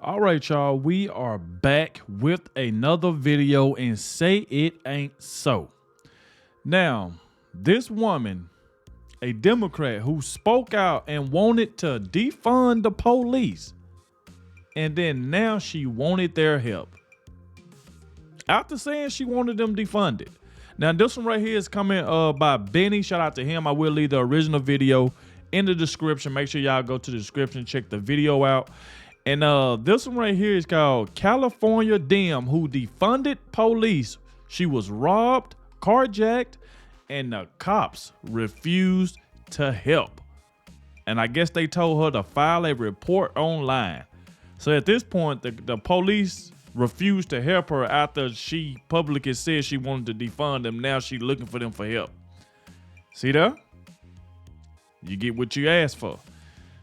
All right, y'all, we are back with another video and say it ain't so. Now, this woman, a Democrat who spoke out and wanted to defund the police, and then now she wanted their help. After saying she wanted them defunded. Now, this one right here is coming by Benny. Shout out to him. I will leave the original video in the description. Make sure y'all go to the description, check the video out. And this one right here is called California Dem who defunded police. She was robbed, carjacked, and the cops refused to help. And I guess they told her to file a report online. So at this point, the police refused to help her after she publicly said she wanted to defund them. Now she's looking for them for help. See that? You get what you asked for.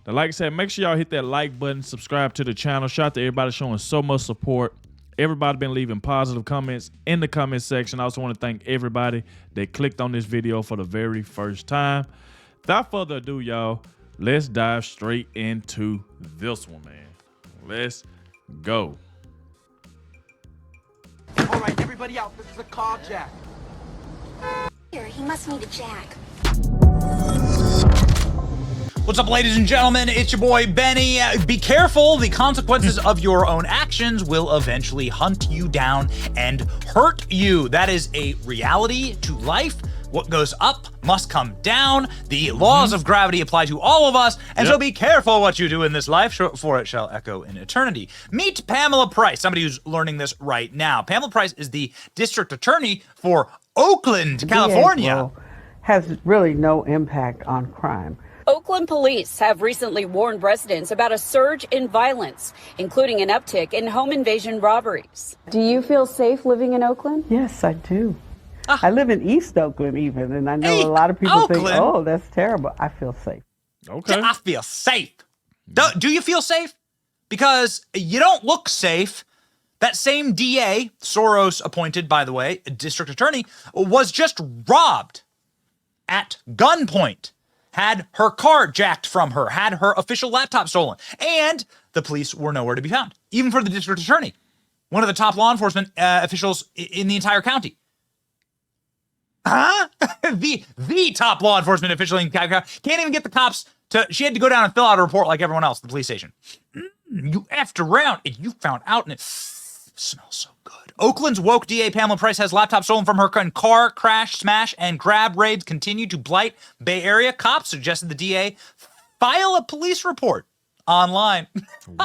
Now, like I said, make sure y'all hit that like button, subscribe to the channel. Shout out to everybody showing so much support. Everybody been leaving positive comments in the comment section. I also want to thank everybody that clicked on this video for the very first time. Without further ado, y'all, let's dive straight into this one, man. Let's go. All right, everybody out. This is a carjack. Here, he must need a jack. What's up, ladies and gentlemen? It's your boy, Benny. Be careful. The consequences of your own actions will eventually hunt you down and hurt you. That is a reality to life. What goes up must come down. The laws of gravity apply to all of us, and so be careful what you do in this life, for it shall echo in eternity. Meet Pamela Price, somebody who's learning this right now. Pamela Price is the district attorney for Oakland, California. Has really no impact on crime. Oakland police have recently warned residents about a surge in violence, including an uptick in home invasion robberies. Do you feel safe living in Oakland? Yes, I do. I live in East Oakland even, and I know a lot of people think, oh, that's terrible. I feel safe. Okay. I feel safe. Do you feel safe? Because you don't look safe. That same DA, Soros appointed, by the way, district attorney, was just robbed at gunpoint. Had her car jacked from her, had her official laptop stolen, and the police were nowhere to be found, even for the district attorney, one of the top law enforcement officials in the entire county. Huh? the top law enforcement official in the county can't even get the cops to, she had to go down and fill out a report like everyone else at the police station. You effed around and you found out, and it smells so good. Oakland's woke DA Pamela Price has laptop stolen from her, and car crash, smash, and grab raids continue to blight Bay Area. Cops suggested the DA file a police report online.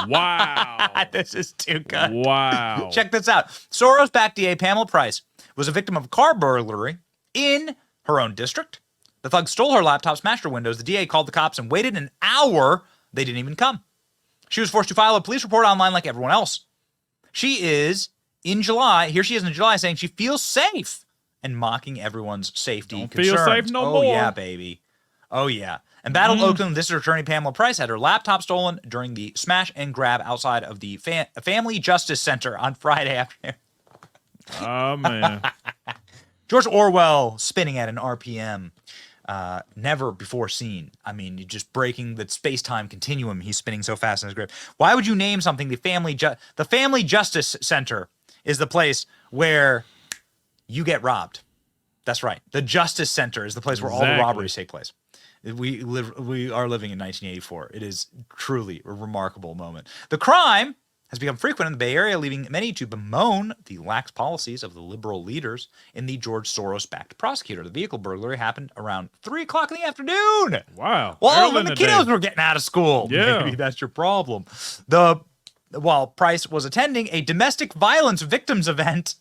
Wow. This is too good. Wow. Check this out. Soros-backed DA Pamela Price was a victim of a car burglary in her own district. The thug stole her laptop, smashed her windows. The DA called the cops and waited an hour. They didn't even come. She was forced to file a police report online like everyone else. She is in July. Here she is in July saying she feels safe and mocking everyone's safety concerns. Feel safe no more. Oh, yeah, baby. Oh, yeah. And Battle Oakland District Attorney Pamela Price had her laptop stolen during the smash and grab outside of the Family Justice Center on Friday afternoon. Oh, man. George Orwell spinning at an RPM never before seen. I mean, you're just breaking the space-time continuum. He's spinning so fast in his grip. Why would you name something the Family Justice Center is the place where you get robbed? That's right. The Justice Center is the place where all the robberies take place. We are living in 1984. It is truly a remarkable moment. The crime has become frequent in the Bay Area, leaving many to bemoan the lax policies of the liberal leaders in the George Soros-backed prosecutor. The vehicle burglary happened around 3 o'clock in the afternoon. Wow. Well, when the kiddos were getting out of school. Yeah. Maybe that's your problem. While Price was attending a domestic violence victims event,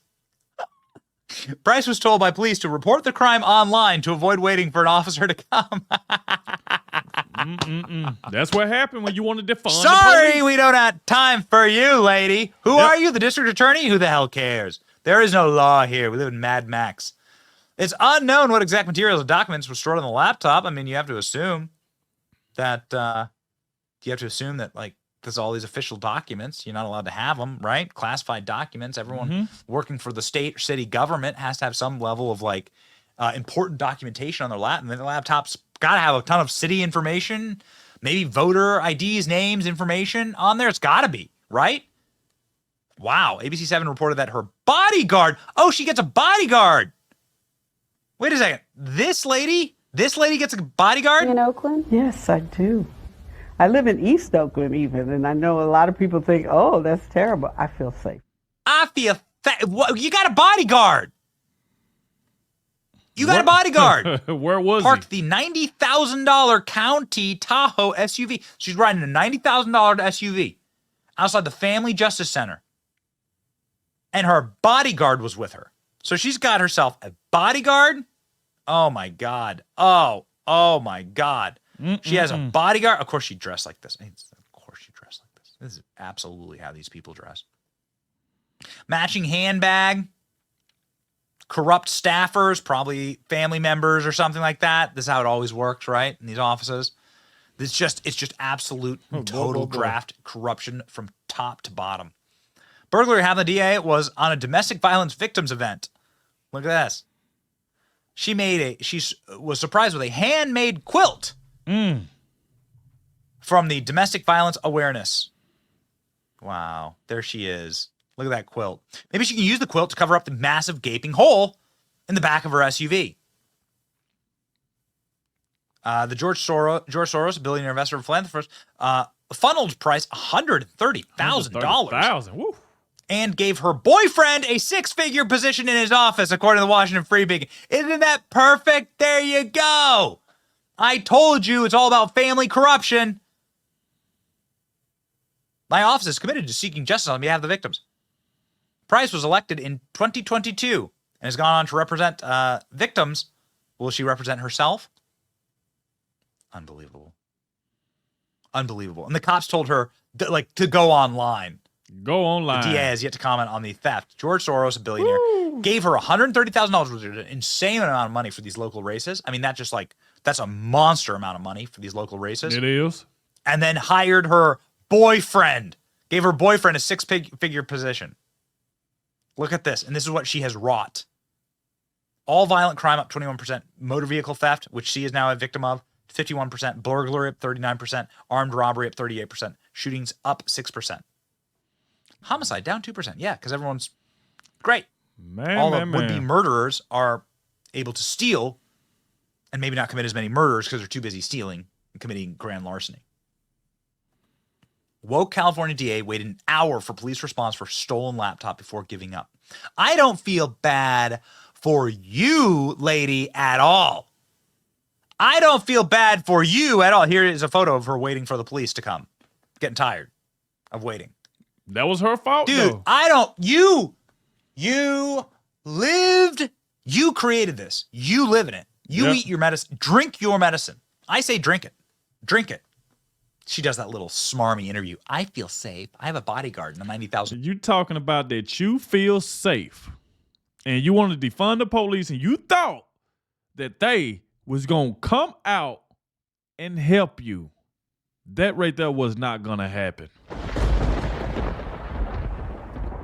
Price was told by police to report the crime online to avoid waiting for an officer to come. That's what happened when you want to defund Sorry, the police. we don't have time for you, lady. Who are you, the district attorney? Who the hell cares? There is no law here. We live in Mad Max. It's unknown what exact materials and documents were stored on the laptop. I mean, you have to assume that, like, there's all these official documents. You're not allowed to have them, right? Classified documents. Everyone working for the state or city government has to have some level of, like, important documentation on their laptop. And then the laptop's got to have a ton of city information, maybe voter IDs, names, information on there. It's got to be, right? Wow. ABC7 reported that her bodyguard. Oh, she gets a bodyguard. Wait a second. This lady gets a bodyguard? In Oakland? Yes, I do. I live in East Oakland even, and I know a lot of people think, oh, that's terrible. I feel safe. I feel you got a bodyguard. You got a bodyguard. Where was Parked the $90,000 County Tahoe SUV. She's riding a $90,000 SUV outside the Family Justice Center. And her bodyguard was with her. So she's got herself a bodyguard. Oh, my God. Oh, my God. She has a bodyguard. Of course she dressed like this. Of course she dressed like this. This is absolutely how these people dress. Matching handbag. Corrupt staffers, probably family members or something like that. This is how it always works, right? In these offices. It's just absolute total graft corruption from top to bottom. Burglary happened. The DA was on a domestic violence victims event. Look at this. She was surprised with a handmade quilt from the domestic violence awareness. Wow, there she is. Look at that quilt. Maybe she can use the quilt to cover up the massive gaping hole in the back of her SUV. The George Soros, a billionaire investor and philanthropist, funneled price $130,000 and gave her boyfriend a 6-figure position in his office, according to the Washington Free Beacon. Isn't that perfect? There you go. I told you it's all about family corruption. My office is committed to seeking justice on behalf of the victims. Price was elected in 2022 and has gone on to represent victims. Will she represent herself? Unbelievable. Unbelievable. And the cops told her to go online. Go online. The DA has yet to comment on the theft. George Soros, a billionaire, gave her $130,000, which is an insane amount of money for these local races. I mean, that's a monster amount of money for these local races. It is. And then hired her boyfriend. Gave her boyfriend a 6-figure position. Look at this. And this is what she has wrought. All violent crime up 21%. Motor vehicle theft, which she is now a victim of, 51%. Burglary up 39%. Armed robbery up 38%. Shootings up 6%. Homicide down 2%. Yeah, because everyone's great. All the would-be murderers are able to steal and maybe not commit as many murders because they're too busy stealing and committing grand larceny. Woke California DA waited an hour for police response for stolen laptop before giving up. I don't feel bad for you, lady, at all. I don't feel bad for you at all. Here is a photo of her waiting for the police to come. Getting tired of waiting. That was her fault, dude. Though. You created this. You live in it. You eat your medicine. Drink your medicine. I say drink it. Drink it. She does that little smarmy interview. I feel safe. I have a bodyguard and a 90,000. You talking about that you feel safe and you want to defund the police and you thought that they was going to come out and help you. That right there was not going to happen.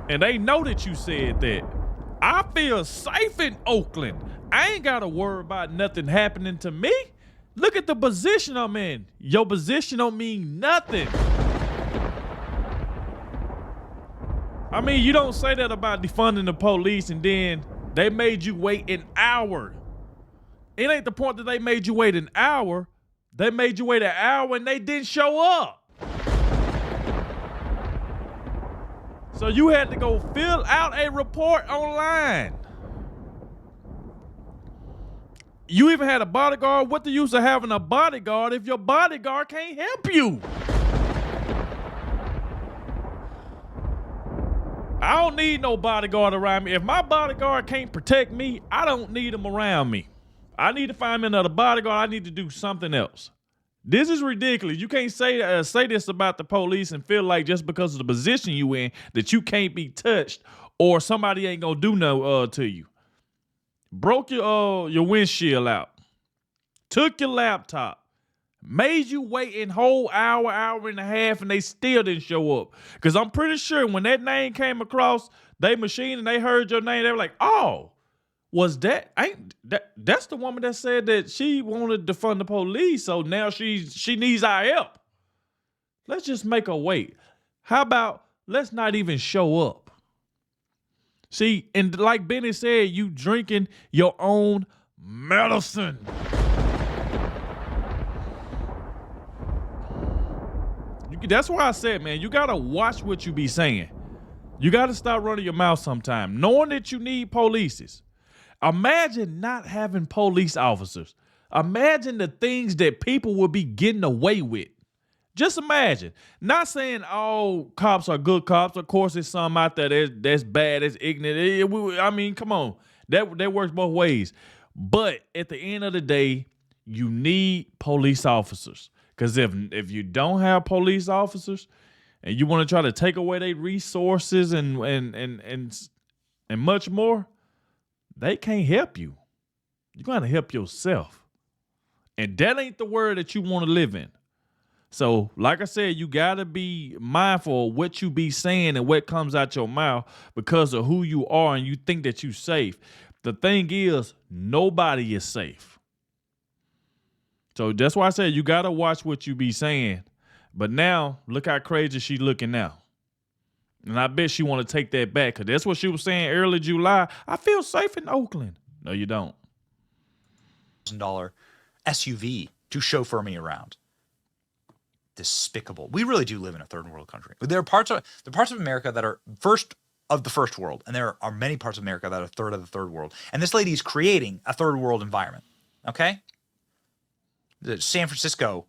And they know that you said that. I feel safe in Oakland. I ain't got to worry about nothing happening to me. Look at the position I'm in. Your position don't mean nothing. I mean, you don't say that about defunding the police and then they made you wait an hour. It ain't the point that they made you wait an hour. They made you wait an hour and they didn't show up. So you had to go fill out a report online. You even had a bodyguard. What the use of having a bodyguard if your bodyguard can't help you? I don't need no bodyguard around me. If my bodyguard can't protect me, I don't need him around me. I need to find me another bodyguard. I need to do something else. This is ridiculous. You can't say this about the police and feel like just because of the position you in that you can't be touched or somebody ain't gonna do no to you. Broke your windshield out, took your laptop, made you wait a whole hour and a half, and they still didn't show up. Because I'm pretty sure when that name came across their machine and they heard your name, they were like, oh, was that's the woman that said that she wanted to defund the police, so now she needs our help. Let's just make her wait. How about let's not even show up. See, and like Benny said, you drinking your own medicine. That's why I said, man, you got to watch what you be saying. You got to stop running your mouth sometime, knowing that you need polices. Imagine not having police officers. Imagine the things that people will be getting away with. Just imagine. Not saying all cops are good cops. Of course, there's some out there that's bad, that's ignorant. I mean, come on. That works both ways. But at the end of the day, you need police officers. Because if you don't have police officers and you want to try to take away their resources and much more, they can't help you. You got to help yourself. And that ain't the world that you want to live in. So, like I said, you got to be mindful of what you be saying and what comes out your mouth because of who you are and you think that you safe. The thing is, nobody is safe. So that's why I said you got to watch what you be saying. But now, look how crazy she's looking now. And I bet she want to take that back because that's what she was saying early July. I feel safe in Oakland. No, you don't. $1,000 SUV to chauffeur me around. Despicable. We really do live in a third world country. There are parts of America that are first of the first world, and there are many parts of America that are third of the third world. And this lady is creating a third world environment. Okay? The San Francisco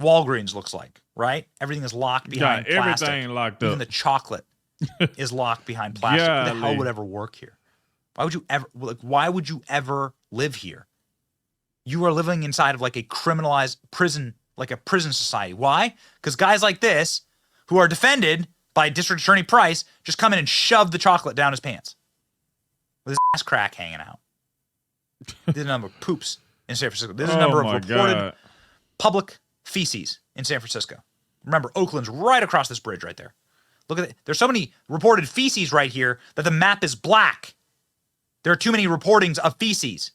Walgreens looks like, right? Everything is locked behind plastic. Everything locked up. Even the chocolate is locked behind plastic. Who the hell would ever work here? Why would you ever live here? You are living inside of like a criminalized prison, like a prison society. Why? Because guys like this, who are defended by District Attorney Price, just come in and shove the chocolate down his pants with his ass crack hanging out. This is a number of poops in San Francisco. This is a number of reported public feces in San Francisco. Remember, Oakland's right across this bridge right there. Look at it. There's so many reported feces right here that the map is black. There are too many reportings of feces.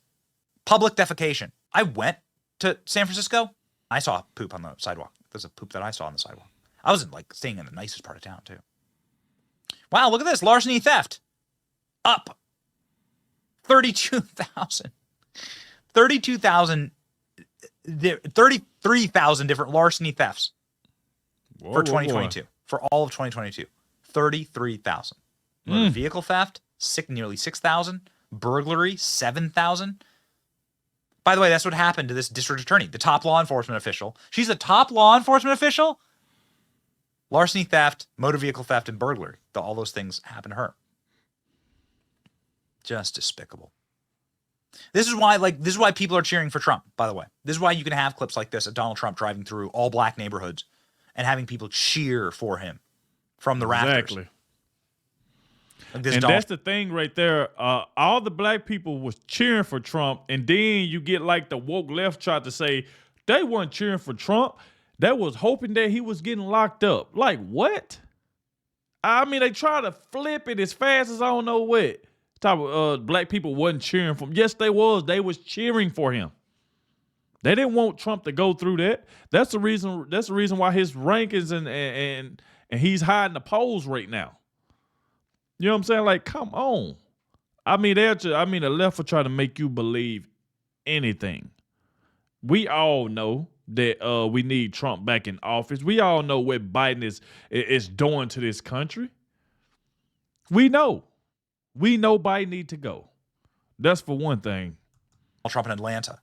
Public defecation. I went to San Francisco. I saw poop on the sidewalk. There's a poop that I saw on the sidewalk. I wasn't like staying in the nicest part of town too. Wow, look at this. Larceny theft. Up. 32,000. 33,000 different larceny thefts for 2022. For all of 2022. 33,000. Motor vehicle theft, nearly 6,000. Burglary, 7,000. By the way, that's what happened to this district attorney, the top law enforcement official. She's the top law enforcement official? Larceny theft, motor vehicle theft, and burglary. All those things happened to her. Just despicable. This is why people are cheering for Trump, by the way. This is why you can have clips like this of Donald Trump driving through all black neighborhoods and having people cheer for him from the rafters. Exactly. And that's the thing right there. All the black people was cheering for Trump, and then you get like the woke left tried to say they weren't cheering for Trump. They was hoping that he was getting locked up. Like, what? I mean, they try to flip it as fast as I don't know what. Type of black people wasn't cheering for him. Yes, they was. They was cheering for him. They didn't want Trump to go through that. That's the reason. That's the reason why his rank is and he's high in the polls right now. You know what I'm saying? Like, come on. I mean, the left will try to make you believe anything. We all know that we need Trump back in office. We all know what Biden is doing to this country. We know. We know Biden need to go. That's for one thing. Trump in Atlanta,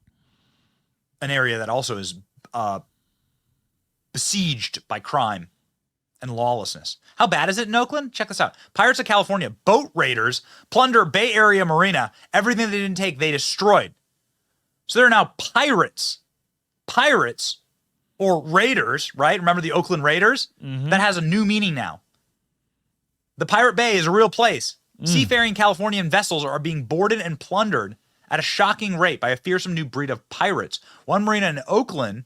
an area that also is besieged by crime and lawlessness. How bad is it in Oakland? Check this out. Pirates of California boat raiders plunder Bay Area marina. Everything they didn't take, they destroyed. So they're now pirates. Pirates or raiders, right? Remember the Oakland Raiders? Mm-hmm. That has a new meaning now. The Pirate Bay is a real place. Seafaring Californian vessels are being boarded and plundered at a shocking rate by a fearsome new breed of pirates. One marina in Oakland,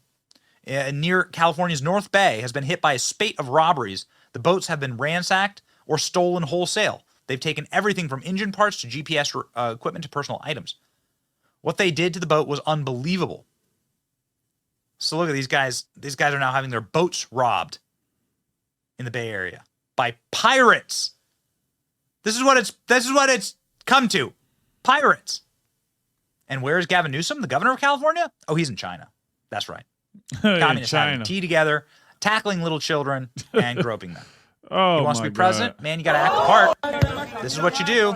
near California's North Bay, has been hit by a spate of robberies. The boats have been ransacked or stolen wholesale. They've taken everything from engine parts to GPS equipment to personal items. What they did to the boat was unbelievable. So look at these guys. These guys are now having their boats robbed in the Bay Area. by pirates. This is what it's come to. Pirates. And where is Gavin Newsom, the governor of California? Oh, he's in China. That's right. Communists having tea together, tackling little children, and groping them. Oh, he wants to be president? Man, you got to act the part. This is what you do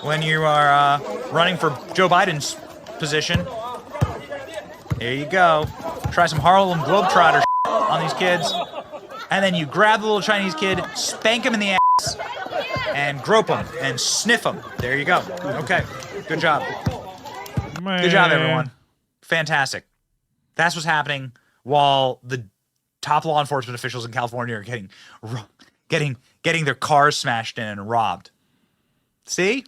when you are running for Joe Biden's position. Here you go. Try some Harlem Globetrotter on these kids. And then you grab the little Chinese kid, spank him in the ass, and grope him and sniff him. There you go. Okay. Good job. Man. Good job, everyone. Fantastic. That's what's happening while the top law enforcement officials in California are getting their cars smashed in and robbed. See?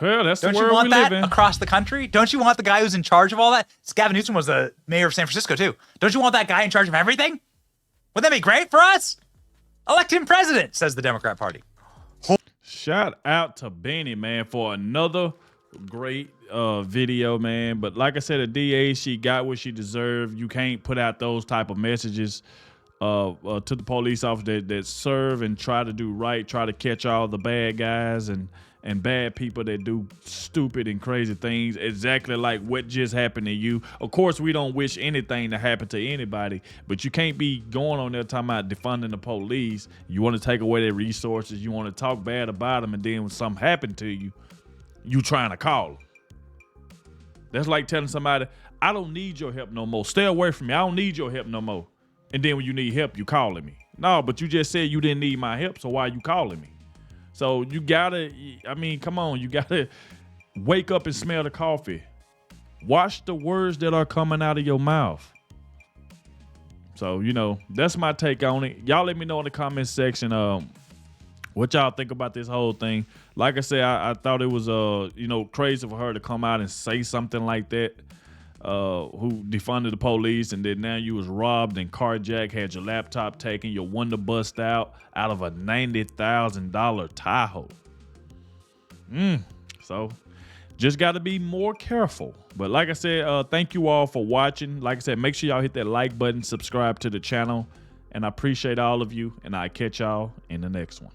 Well, that's Don't the you world want we live that in. across the country? Don't you want the guy who's in charge of all that? Gavin Newsom was the mayor of San Francisco, too. Don't you want that guy in charge of everything? Wouldn't that be great for us? Elect him president, says the Democrat Party. Shout out to Benny, man, for another great video, man. But like I said, the DA, she got what she deserved. You can't put out those type of messages to the police officers that serve and try to do right, try to catch all the bad guys and bad people that do stupid and crazy things, exactly like what just happened to you. Of course, we don't wish anything to happen to anybody, but you can't be going on there talking about defunding the police. You want to take away their resources. You want to talk bad about them, and then when something happened to you, you trying to call them. That's like telling somebody, I don't need your help no more. Stay away from me. I don't need your help no more. And then when you need help, you calling me. No, but you just said you didn't need my help, so why are you calling me? So you gotta, I mean, come on, you gotta wake up and smell the coffee. Watch the words that are coming out of your mouth. So, you know, that's my take on it. Y'all let me know in the comment section what y'all think about this whole thing. Like I said, I thought it was, you know, crazy for her to come out and say something like that. Who defunded the police, and then now you was robbed and carjacked, had your laptop taken, your window bust out of a $90,000 Tahoe. So just got to be more careful. But like I said, thank you all for watching. Like I said, make sure y'all hit that like button, subscribe to the channel, and I appreciate all of you, and I'll catch y'all in the next one.